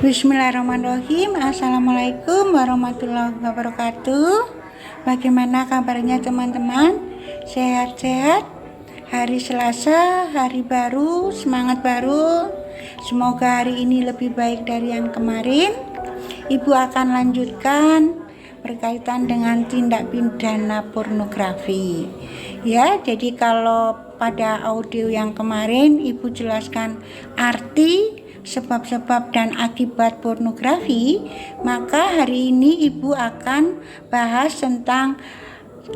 Bismillahirrahmanirrahim. Assalamualaikum warahmatullahi wabarakatuh. Bagaimana kabarnya teman-teman? Sehat-sehat? Hari Selasa, hari baru, semangat baru. Semoga hari ini lebih baik dari yang kemarin. Ibu akan lanjutkan berkaitan dengan tindak pidana pornografi. Ya, jadi kalau pada audio yang kemarin Ibu jelaskan arti, sebab-sebab dan akibat pornografi, maka hari ini Ibu akan bahas tentang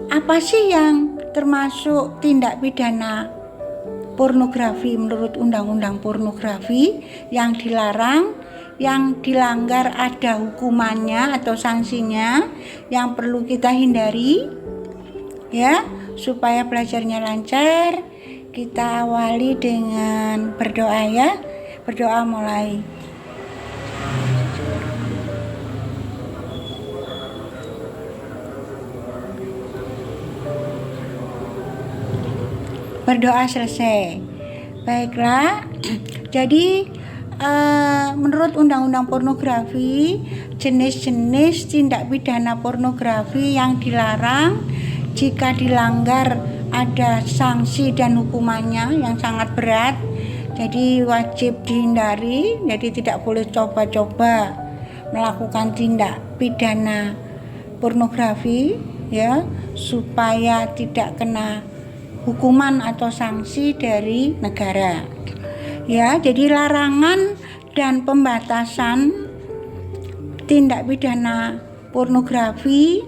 apa sih yang termasuk tindak pidana pornografi menurut undang-undang pornografi yang dilarang, yang dilanggar ada hukumannya atau sanksinya yang perlu kita hindari, ya, supaya belajarnya lancar. Kita awali dengan berdoa, ya. Berdoa mulai. Berdoa selesai. Baiklah. Jadi menurut undang-undang pornografi, jenis-jenis tindak pidana pornografi yang dilarang, jika dilanggar ada sanksi dan hukumannya yang sangat berat. Jadi wajib dihindari. Jadi tidak boleh coba-coba melakukan tindak pidana pornografi, ya, supaya tidak kena hukuman atau sanksi dari negara. Ya, jadi larangan dan pembatasan tindak pidana pornografi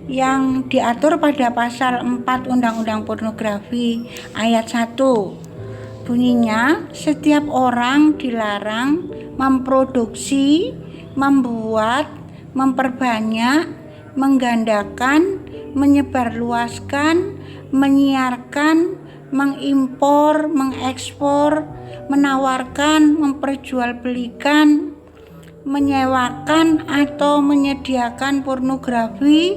yang diatur pada pasal 4 Undang-Undang Pornografi ayat 1. Bunyinya, setiap orang dilarang memproduksi, membuat, memperbanyak, menggandakan, menyebarluaskan, menyiarkan, mengimpor, mengekspor, menawarkan, memperjualbelikan, menyewakan atau menyediakan pornografi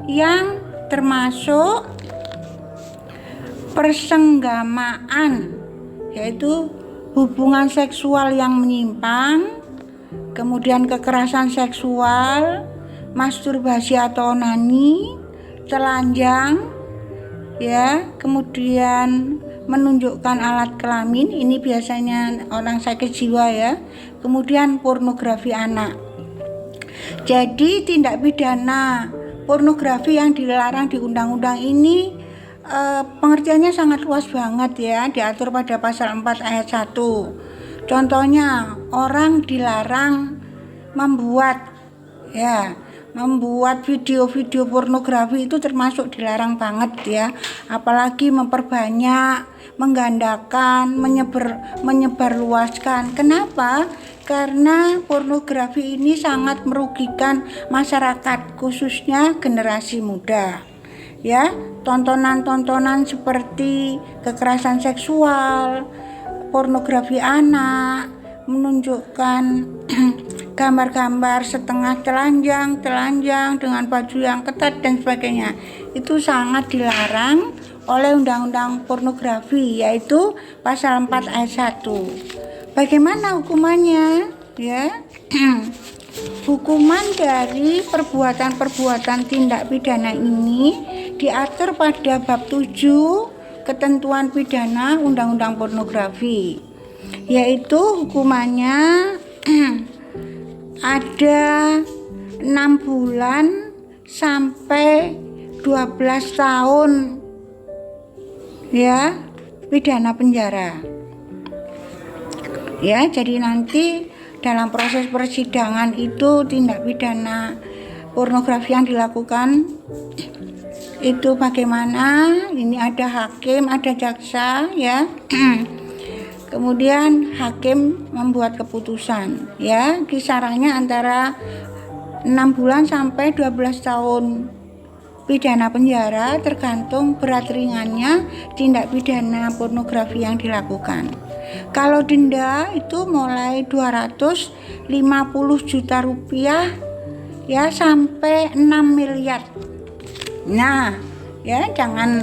yang termasuk persenggamaan, yaitu hubungan seksual yang menyimpang, kemudian kekerasan seksual, masturbasi atau onani, telanjang, ya, kemudian menunjukkan alat kelamin, ini biasanya orang sakit jiwa, ya, kemudian pornografi anak. Jadi tindak pidana pornografi yang dilarang di undang-undang ini pengertiannya sangat luas banget, ya, diatur pada pasal 4 ayat 1. Contohnya, orang dilarang membuat, ya, membuat video-video pornografi itu termasuk dilarang banget, ya, apalagi memperbanyak, menggandakan, menyebarluaskan. Kenapa? Karena pornografi ini sangat merugikan masyarakat, khususnya generasi muda, ya. Tontonan-tontonan seperti kekerasan seksual, pornografi anak, menunjukkan gambar-gambar setengah telanjang dengan baju yang ketat dan sebagainya, itu sangat dilarang oleh undang-undang pornografi, yaitu pasal 4 ayat 1. Bagaimana hukumannya, ya? Hukuman dari perbuatan-perbuatan tindak pidana ini diatur pada bab 7 ketentuan pidana undang-undang pornografi, yaitu hukumannya ada 6 bulan sampai 12 tahun, ya, pidana penjara. Ya, jadi nanti dalam proses persidangan itu tindak pidana pornografi yang dilakukan itu bagaimana? Ini ada hakim, ada jaksa, ya. Kemudian hakim membuat keputusan, ya, kisarannya antara 6 bulan sampai 12 tahun pidana penjara, tergantung berat ringannya tindak pidana pornografi yang dilakukan. Kalau denda itu mulai 250 juta rupiah, ya, sampai 6 miliar. Nah, ya, jangan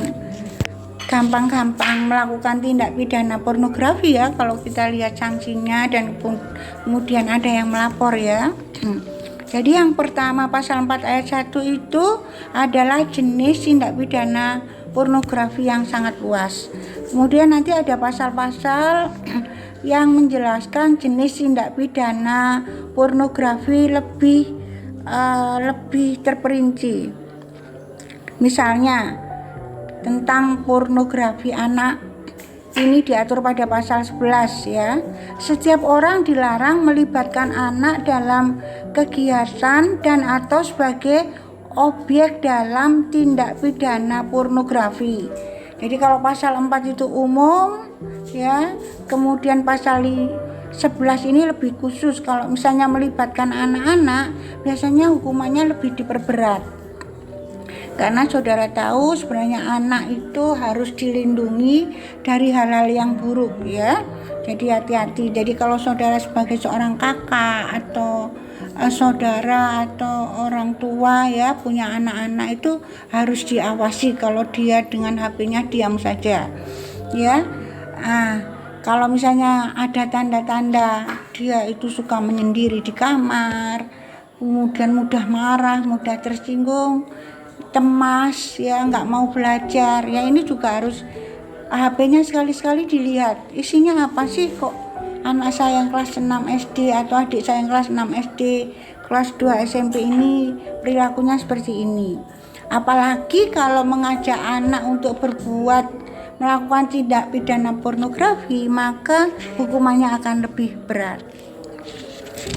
gampang-gampang melakukan tindak pidana pornografi ya kalau kita lihat sanksinya, dan kemudian ada yang melapor ya. Jadi yang pertama pasal 4 ayat 1 itu adalah jenis tindak pidana pornografi yang sangat luas. Kemudian nanti ada pasal-pasal yang menjelaskan jenis tindak pidana pornografi lebih terperinci. Misalnya tentang pornografi anak, ini diatur pada pasal 11 ya. Setiap orang dilarang melibatkan anak dalam kegiatan dan atau sebagai objek dalam tindak pidana pornografi. Jadi kalau pasal 4 itu umum ya, kemudian pasal 11 ini lebih khusus. Kalau misalnya melibatkan anak-anak, biasanya hukumannya lebih diperberat. Karena saudara tahu sebenarnya anak itu harus dilindungi dari hal-hal yang buruk ya. Jadi hati-hati. Jadi kalau saudara sebagai seorang kakak atau saudara atau orang tua ya punya anak-anak, itu harus diawasi kalau dia dengan HP-nya diam saja ya. Kalau misalnya ada tanda-tanda dia itu suka menyendiri di kamar, kemudian mudah marah, mudah tersinggung, cemas ya, nggak mau belajar ya, ini juga harus HP-nya sekali-sekali dilihat isinya apa sih, kok anak saya yang kelas 6 SD atau adik saya yang kelas 6 SD, kelas 2 SMP ini perilakunya seperti ini. Apalagi kalau mengajak anak untuk melakukan tindak pidana pornografi, maka hukumannya akan lebih berat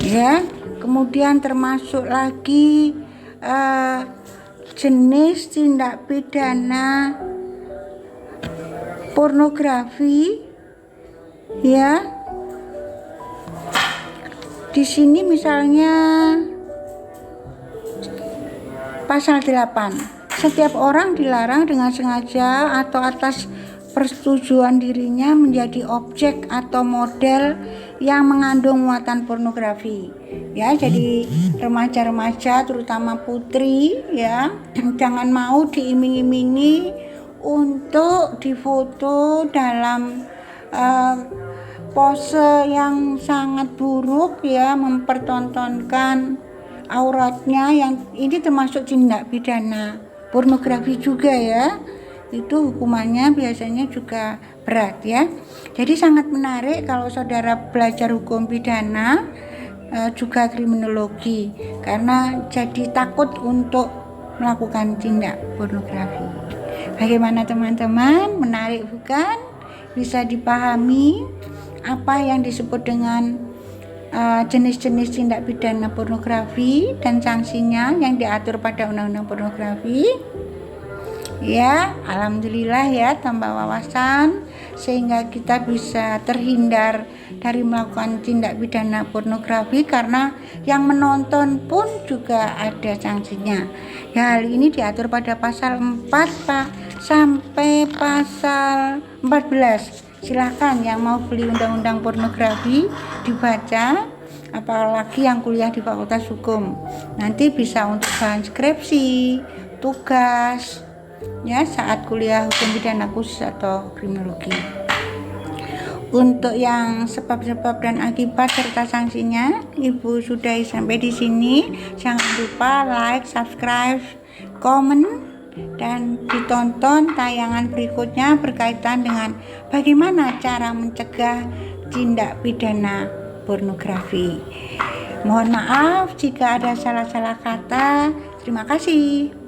ya. Kemudian termasuk lagi jenis tindak pidana pornografi ya. Di sini misalnya pasal 8, setiap orang dilarang dengan sengaja atau atas persetujuan dirinya menjadi objek atau model yang mengandung muatan pornografi ya. Jadi remaja-remaja terutama putri ya, jangan mau diiming-imingi untuk difoto dalam pose yang sangat buruk ya, mempertontonkan auratnya, yang ini termasuk tindak pidana pornografi juga ya. Itu hukumannya biasanya juga berat ya. Jadi sangat menarik kalau saudara belajar hukum pidana juga kriminologi, karena jadi takut untuk melakukan tindak pornografi. Bagaimana teman-teman? Menarik bukan? Bisa dipahami apa yang disebut dengan jenis-jenis tindak pidana pornografi dan sanksinya yang diatur pada undang-undang pornografi ya. Alhamdulillah ya, tambah wawasan sehingga kita bisa terhindar dari melakukan tindak pidana pornografi, karena yang menonton pun juga ada sanksinya ya. Hal ini diatur pada pasal 4 sampai pasal 14. Silahkan yang mau beli undang-undang pornografi dibaca, apalagi yang kuliah di Fakultas Hukum, nanti bisa untuk bahan skripsi, tugas ya saat kuliah hukum pidana khusus atau kriminologi. Untuk yang sebab-sebab dan akibat serta sanksinya Ibu sudahi sampai di sini. Jangan lupa like, subscribe, komen, dan ditonton tayangan berikutnya berkaitan dengan bagaimana cara mencegah tindak pidana pornografi. Mohon maaf jika ada salah-salah kata. Terima kasih.